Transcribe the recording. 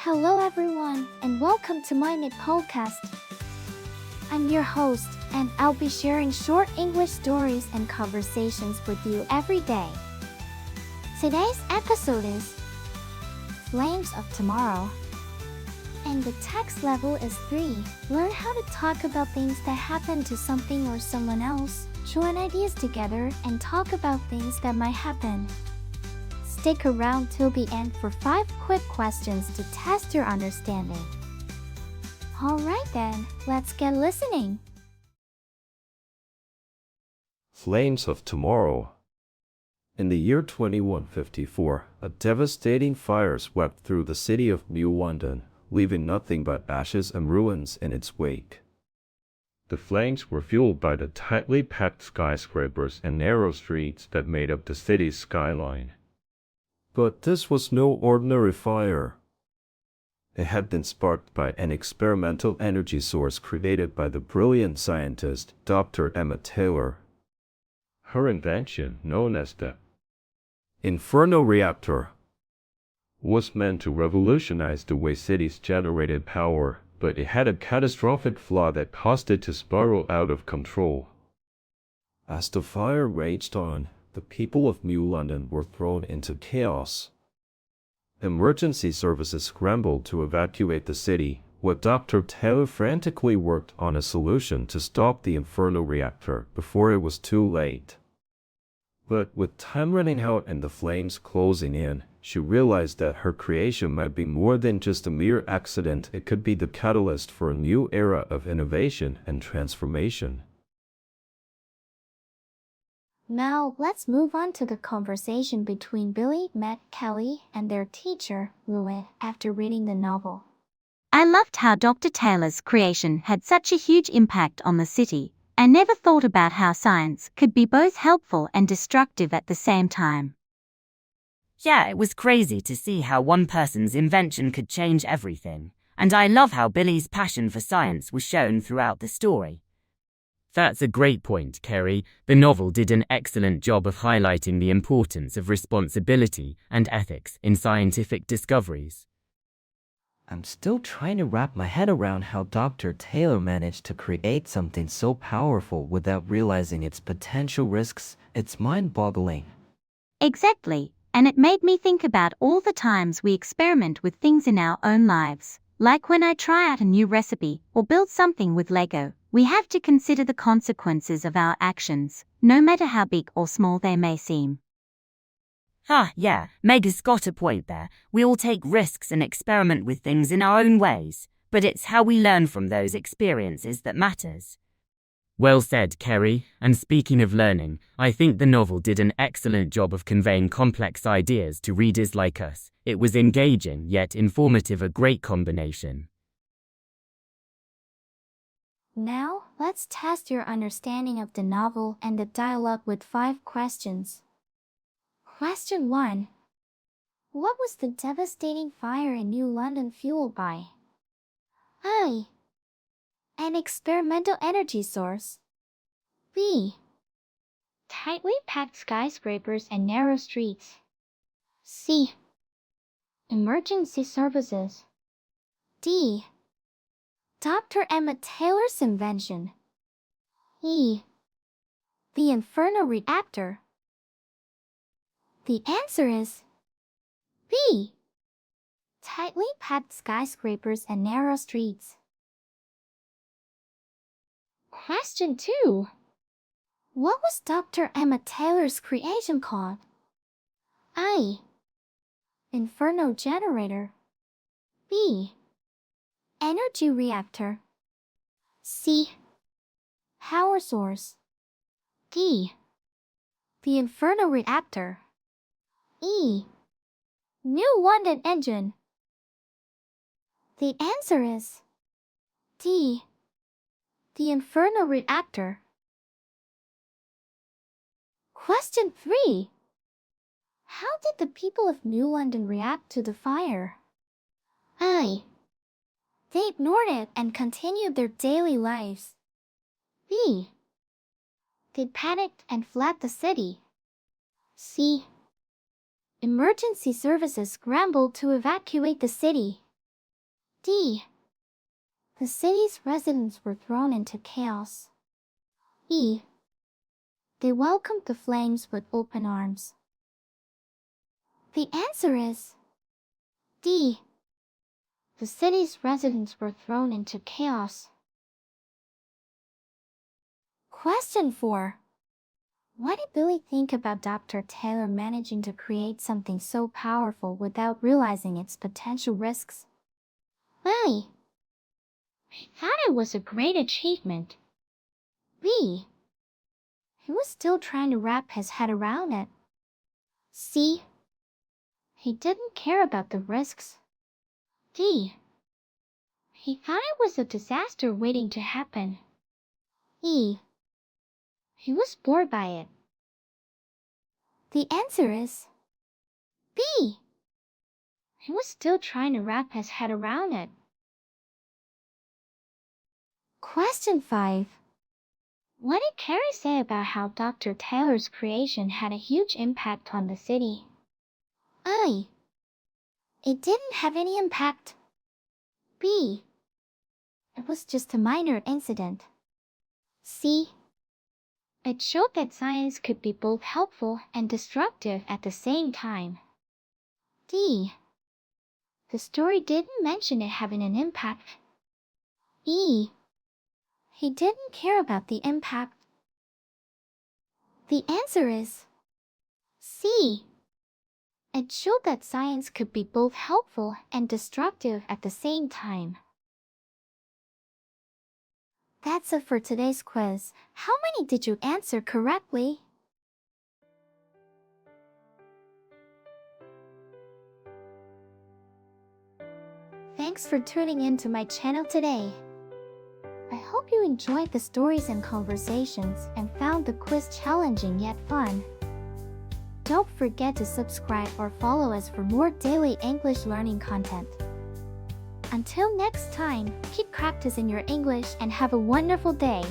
Hello everyone, and welcome to MyniQ podcast. I'm your host, and I'll be sharing short English stories and conversations with you every day. Today's episode is Flames of Tomorrow. And the text level is 3. Learn how to talk about things that happen to something or someone else. Join ideas together and talk about things that might happen. Stick around till the end for 5 quick questions to test your understanding. Alright then, let's get listening. Flames of Tomorrow. In the year 2154, a devastating fire swept through the city of New London, leaving nothing but ashes and ruins in its wake. The flames were fueled by the tightly packed skyscrapers and narrow streets that made up the city's skyline. But this was no ordinary fire. It had been sparked by an experimental energy source created by the brilliant scientist Dr. Emma Taylor. Her invention, known as the Inferno reactor, was meant to revolutionize the way cities generated power, but it had a catastrophic flaw that caused it to spiral out of control. As the fire raged on, the people of New London were thrown into chaos. Emergency services scrambled to evacuate the city, while Dr. Taylor frantically worked on a solution to stop the Inferno reactor before it was too late. But with time running out and the flames closing in, she realized that her creation might be more than just a mere accident. It could be the catalyst for a new era of innovation and transformation. Now, let's move on to the conversation between Billy, Matt, Kelly, and their teacher, Louis, after reading the novel. I loved how Dr. Taylor's creation had such a huge impact on the city. I never thought about how science could be both helpful and destructive at the same time. Yeah, it was crazy to see how one person's invention could change everything, and I love how Billy's passion for science was shown throughout the story. That's a great point, Kerry. The novel did an excellent job of highlighting the importance of responsibility and ethics in scientific discoveries. I'm still trying to wrap my head around how Dr. Taylor managed to create something so powerful without realizing its potential risks. It's mind-boggling. Exactly, and it made me think about all the times we experiment with things in our own lives. Like when I try out a new recipe or build something with Lego, we have to consider the consequences of our actions, no matter how big or small they may seem. Yeah, Meg's got a point there. We all take risks and experiment with things in our own ways, but it's how we learn from those experiences that matters. Well said, Kerry. And speaking of learning, I think the novel did an excellent job of conveying complex ideas to readers like us. It was engaging yet informative, a great combination. Now, let's test your understanding of the novel and the dialogue with 5 questions. Question 1. What was the devastating fire in New London fueled by? A. An experimental energy source. B. Tightly packed skyscrapers and narrow streets. C. Emergency services. D. Dr. Emma Taylor's invention. E. The Inferno reactor. The answer is B. Tightly packed skyscrapers and narrow streets. Question 2. What was Dr. Emma Taylor's creation called? A. Inferno generator. B. Energy reactor. C. Power source. D. The Inferno reactor. E. New London engine. The answer is D. The Inferno reactor. Question 3. How did the people of New London react to the fire? A. They ignored it and continued their daily lives. B. They panicked and fled the city. C. Emergency services scrambled to evacuate the city. D. The city's residents were thrown into chaos. E. They welcomed the flames with open arms. The answer is D. The city's residents were thrown into chaos. Question 4. What did Billy think about Dr. Taylor managing to create something so powerful without realizing its potential risks? Billy: I thought it was a great achievement. B. He was still trying to wrap his head around it. C. He didn't care about the risks. D. He thought it was a disaster waiting to happen. E. He was bored by it. The answer is B. He was still trying to wrap his head around it. Question 5. What did Carrie say about how Dr. Taylor's creation had a huge impact on the city? A. It didn't have any impact. B. It was just a minor incident. C. It showed that science could be both helpful and destructive at the same time. D. The story didn't mention it having an impact. E. He didn't care about the impact. The answer is C. It showed that science could be both helpful and destructive at the same time. That's it for today's quiz. How many did you answer correctly? Thanks for tuning in to my channel today. I hope you enjoyed the stories and conversations and found the quiz challenging yet fun. Don't forget to subscribe or follow us for more daily English learning content. Until next time, keep practicing your English and have a wonderful day.